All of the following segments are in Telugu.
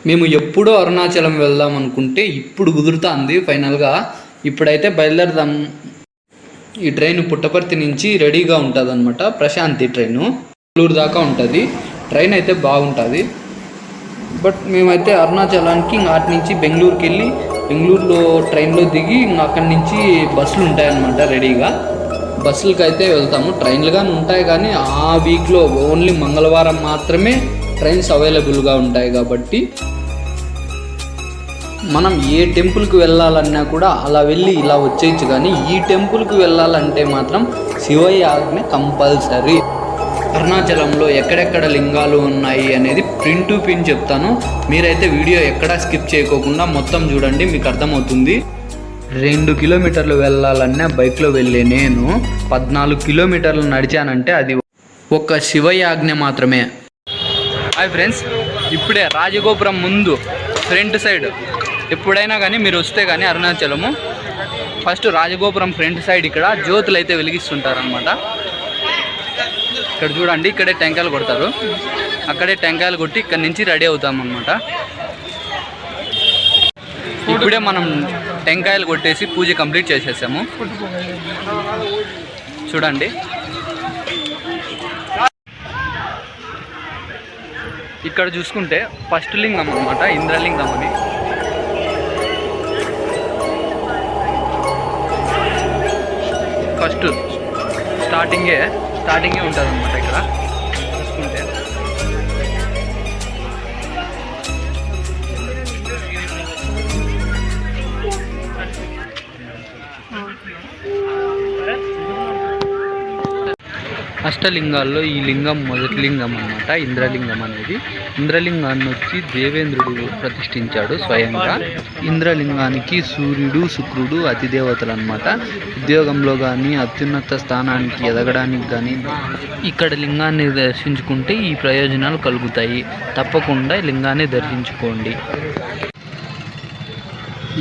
మేము ఎప్పుడో అరుణాచలం వెళ్దాం అనుకుంటే ఇప్పుడు కుదురుతుంది ఫైనల్గా. ఇప్పుడైతే బయలుదేరదాం. ఈ ట్రైన్ పుట్టపర్తి నుంచి రెడీగా ఉంటుంది అనమాట. ప్రశాంతి ట్రైను బెంగళూరు దాకా ఉంటుంది. ట్రైన్ అయితే బాగుంటుంది. బట్ మేమైతే అరుణాచలానికి అటు నుంచి బెంగళూరుకి వెళ్ళి బెంగళూరులో ట్రైన్లో దిగి అక్కడి నుంచి బస్సులు ఉంటాయన్నమాట. రెడీగా బస్సులకి అయితే వెళ్తాము. ట్రైన్లు కానీ ఉంటాయి కానీ ఆ వీక్లో ఓన్లీ మంగళవారం మాత్రమే ట్రైన్స్ అవైలబుల్గా ఉంటాయి. కాబట్టి మనం ఏ టెంపుల్కి వెళ్ళాలన్నా కూడా అలా వెళ్ళి ఇలా వచ్చేయచ్చు. కానీ ఈ టెంపుల్కి వెళ్ళాలంటే మాత్రం శివయ్య ఆజ్ఞ కంపల్సరీ. అరుణాచలంలో ఎక్కడెక్కడ లింగాలు ఉన్నాయి అనేది ప్రింట్ టు ప్రింట్ చెప్తాను. మీరైతే వీడియో ఎక్కడా స్కిప్ చేయకోకుండా మొత్తం చూడండి, మీకు అర్థమవుతుంది. 2 కిలోమీటర్లు వెళ్ళాలన్నా బైక్లో వెళ్ళే నేను 14 కిలోమీటర్లు నడిచానంటే అది ఒక శివయ్య ఆజ్ఞ మాత్రమే. హాయ్ ఫ్రెండ్స్, ఇప్పుడే రాజగోపురం ముందు ఫ్రంట్ సైడ్ ఎప్పుడైనా కానీ మీరు వస్తే కానీ అరుణాచలము ఫస్ట్ రాజగోపురం ఫ్రంట్ సైడ్ ఇక్కడ జ్యోతులు అయితే వెలిగిస్తుంటారనమాట. ఇక్కడ చూడండి, ఇక్కడే టెంకాయలు కొడతారు. అక్కడే టెంకాయలు కొట్టి ఇక్కడ నుంచి రెడీ అవుతాం అనమాట. ఇప్పుడే మనం టెంకాయలు కొట్టేసి పూజ కంప్లీట్ చేసేసాము. చూడండి, ఇక్కడ చూసుకుంటే ఫస్ట్ లింగం అనమాట, ఇంద్రలింగం అని. ఫస్ట్ స్టార్టింగే ఉంటుంది అనమాట. ఇక్కడ చూసుకుంటే అష్టలింగాల్లో ఈ లింగం మొదటి లింగం అన్నమాట, ఇంద్రలింగం అనేది. ఇంద్రలింగాన్ని వచ్చి దేవేంద్రుడు ప్రతిష్ఠించాడు స్వయంగా. ఇంద్రలింగానికి సూర్యుడు శుక్రుడు అతిదేవతలు అన్నమాట. ఉద్యోగంలో కానీ అత్యున్నత స్థానానికి ఎదగడానికి కానీ ఇక్కడ లింగాన్ని దర్శించుకుంటే ఈ ప్రయోజనాలు కలుగుతాయి. తప్పకుండా లింగాన్ని దర్శించుకోండి.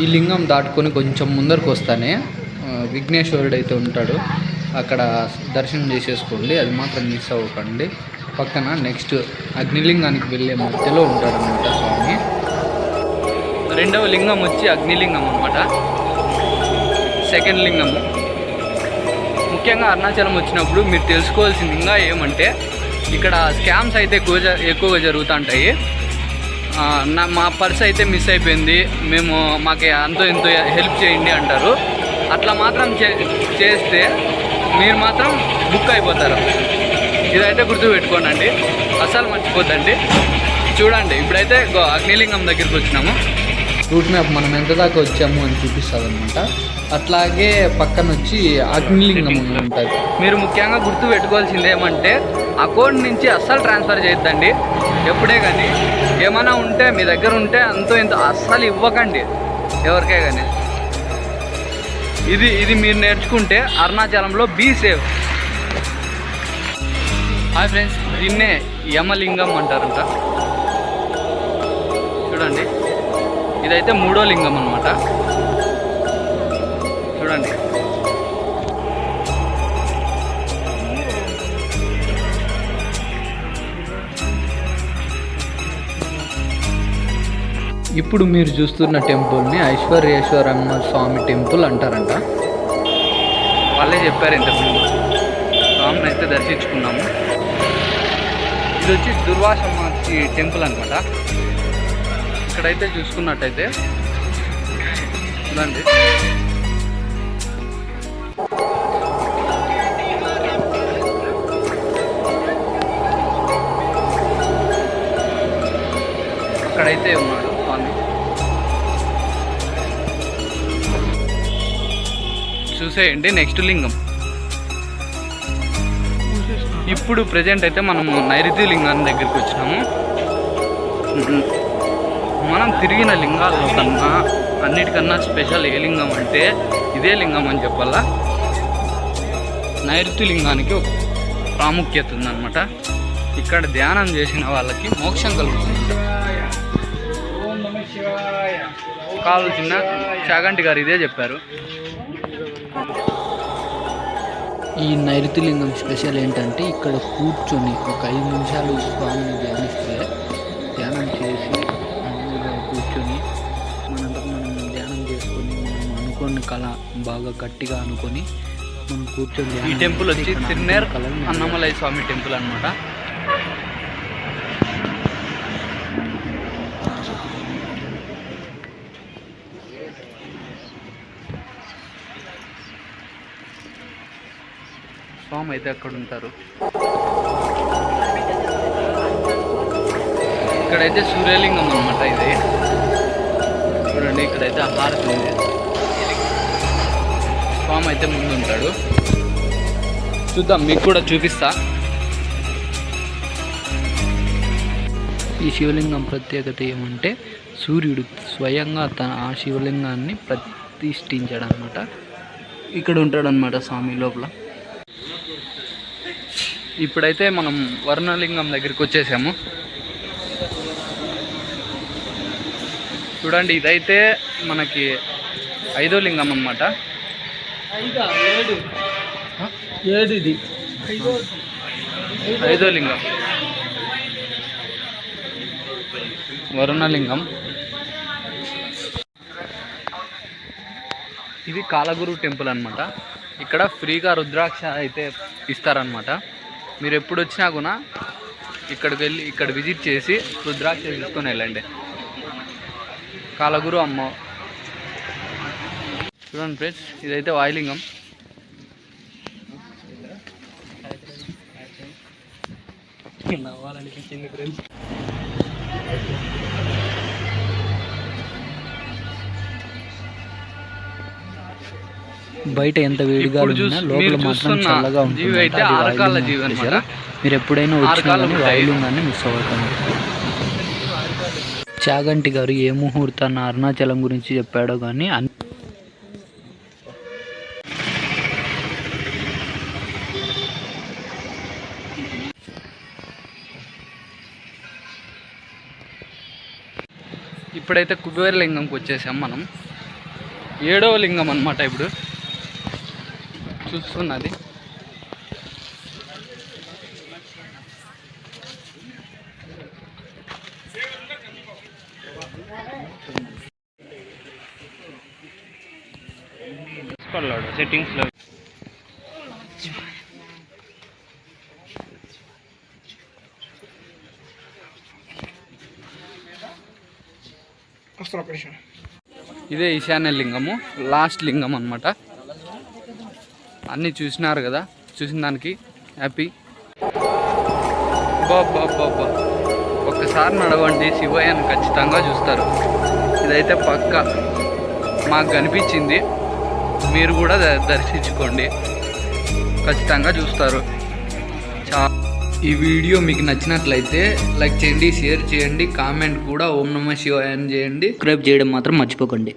ఈ లింగం దాటుకొని కొంచెం ముందరకు వస్తానే విఘ్నేశ్వరుడు అయితే ఉంటాడు, అక్కడ దర్శనం చేసేసుకోండి. అది మాత్రం మిస్ అవ్వకండి. పక్కన నెక్స్ట్ అగ్నిలింగానికి వెళ్ళే మధ్యలో ఉంటాడనమాట స్వామి. రెండవ లింగం వచ్చి అగ్నిలింగం అనమాట. సెకండ్ లింగము. ముఖ్యంగా అరుణాచలం వచ్చినప్పుడు మీరు తెలుసుకోవాల్సింది ఇంకా ఏమంటే ఇక్కడ స్కామ్స్ అయితే ఎక్కువగా జరుగుతుంటాయి. మా పర్స్ అయితే మిస్ అయిపోయింది, మాకు అంతో ఎంతో హెల్ప్ చేయండి అంటారు. అట్లా మాత్రం చేస్తే మీరు మాత్రం బుక్ అయిపోతారు. ఇదైతే గుర్తుపెట్టుకోనండి, అసలు మర్చిపోద్దండి. చూడండి, ఇప్పుడైతే అగ్నిలింగం దగ్గరికి వచ్చినాము. రూట్ మ్యాప్ మనం ఎంత దాకా వచ్చాము అని చూపిస్తుంది అనమాట. అట్లాగే పక్కన వచ్చి అగ్నిలింగం ఉంటుంది. మీరు ముఖ్యంగా గుర్తుపెట్టుకోవాల్సింది ఏమంటే అకౌంట్ నుంచి అస్సలు ట్రాన్స్ఫర్ చేయొద్దండి. ఎప్పుడే కానీ ఏమైనా ఉంటే మీ దగ్గర ఉంటే అంతో ఇంత అస్సలు ఇవ్వకండి ఎవరికే కానీ. ఇది మీరు నేర్చుకుంటే అరుణాచలంలో బీ సేఫ్. హాయ్ ఫ్రెండ్స్, దీన్నే యమలింగం అంటారంట. చూడండి, ఇదైతే 3వ లింగం అన్నమాట. చూడండి, ఇప్పుడు మీరు చూస్తున్న టెంపుల్ని ఐశ్వర్యేశ్వరమ్మ స్వామి టెంపుల్ అంటారంట. వాళ్ళే చెప్పారు ఇంతకుముందు. స్వామిని అయితే దర్శించుకున్నాము. ఇది వచ్చి దుర్వాసమ్మ టెంపుల్ అనమాట. ఇక్కడైతే చూసుకున్నట్టయితే చూడండి, అక్కడైతే ఉన్నాడు స్వామి. చూసేయండి నెక్స్ట్ లింగం. ఇప్పుడు ప్రజెంట్ అయితే మనము నైరుతి లింగాన్ని దగ్గరికి వచ్చినాము. మనం తిరిగిన లింగాల్లో కన్నా అన్నిటికన్నా స్పెషల్ ఏ లింగం అంటే ఇదే లింగం అని చెప్పాలా. నైరుతి లింగానికి ఒక ప్రాముఖ్యత ఉందన్నమాట. ఇక్కడ ధ్యానం చేసిన వాళ్ళకి మోక్షం కలుగుతుంది. కావాల్సిన చాగంటి గారు ఇదే చెప్పారు. ఈ నైరుతి లింగం స్పెషల్ ఏంటంటే ఇక్కడ కూర్చొని ఒక 5 నిమిషాలు స్వామిని ధ్యానిస్తే, ధ్యానం చేసి కళ బాగా గట్టిగా అనుకొని మనం కూర్చొని ఈ టెంపుల్ వచ్చి తిరునేర్ అన్నమలై స్వామి టెంపుల్ అనమాట. స్వామి అయితే అక్కడ ఉంటారు. ఇక్కడైతే సూర్యలింగం అనమాట. ఇది చూడండి, ఇక్కడైతే హారతి ఉంది. స్వామి అయితే ముందు ఉంటాడు. చూద్దాం, మీకు కూడా చూపిస్తా. ఈ శివలింగం ప్రత్యేకత ఏమంటే సూర్యుడు స్వయంగా ఆ శివలింగాన్ని ప్రతిష్ఠించాడు అనమాట. ఇక్కడ ఉంటాడనమాట స్వామి లోపల. ఇప్పుడైతే మనం వర్ణలింగం దగ్గరికి వచ్చేసాము. చూడండి, ఇదైతే మనకి 5వ లింగం అన్నమాట. 5వ లింగం వరుణలింగం. ఇది కాలగురు టెంపుల్ అనమాట. ఇక్కడ ఫ్రీగా రుద్రాక్ష అయితే ఇస్తారనమాట. మీరు ఎప్పుడు వచ్చినా కూడా ఇక్కడికి వెళ్ళి ఇక్కడ విజిట్ చేసి రుద్రాక్ష తీసుకొని వెళ్ళండి. కాలగురు అమ్మ. చూడండి ఫ్రెండ్స్, ఇదైతే వాయులింగం. నవ్వాలనిపించింది ఫ్రెండ్స్. బయట ఎంత వేడిగా ఉన్నా లోపల మాత్రం చల్లగా ఉంటుంది. మీరు ఎప్పుడైనా వచ్చినా వాయులింగాన్ని మిస్ అవ్వకండి. చాగంటి గారు ఏ ముహూర్తాన్ని అరుణాచలం గురించి చెప్పాడో కానీ ఇప్పుడైతే కుబేరలింగంకి వచ్చేసాం మనం. 7వ లింగం అన్నమాట. ఇప్పుడు చూస్తున్నది సెట్టింగ్స్లో. ఇదే ఈశాన్య లింగము, లాస్ట్ లింగం అన్నమాట. అన్నీ చూసినారు కదా, చూసిన దానికి హ్యాపీ. బాబా ఒక్కసారి నడవండి, శివయ్యను ఖచ్చితంగా చూస్తారు. ఇదైతే పక్క మాకు కనిపించింది. మీరు కూడా దర్శించుకోండి, ఖచ్చితంగా చూస్తారు. ఈ వీడియో మీకు నచ్చినట్లయితే లైక్ చేయండి, షేర్ చేయండి, కామెంట్ కూడా ఓం నమః శివాయ అని చేయండి. సబ్స్క్రైబ్ చేయడం మాత్రం మర్చిపోకండి.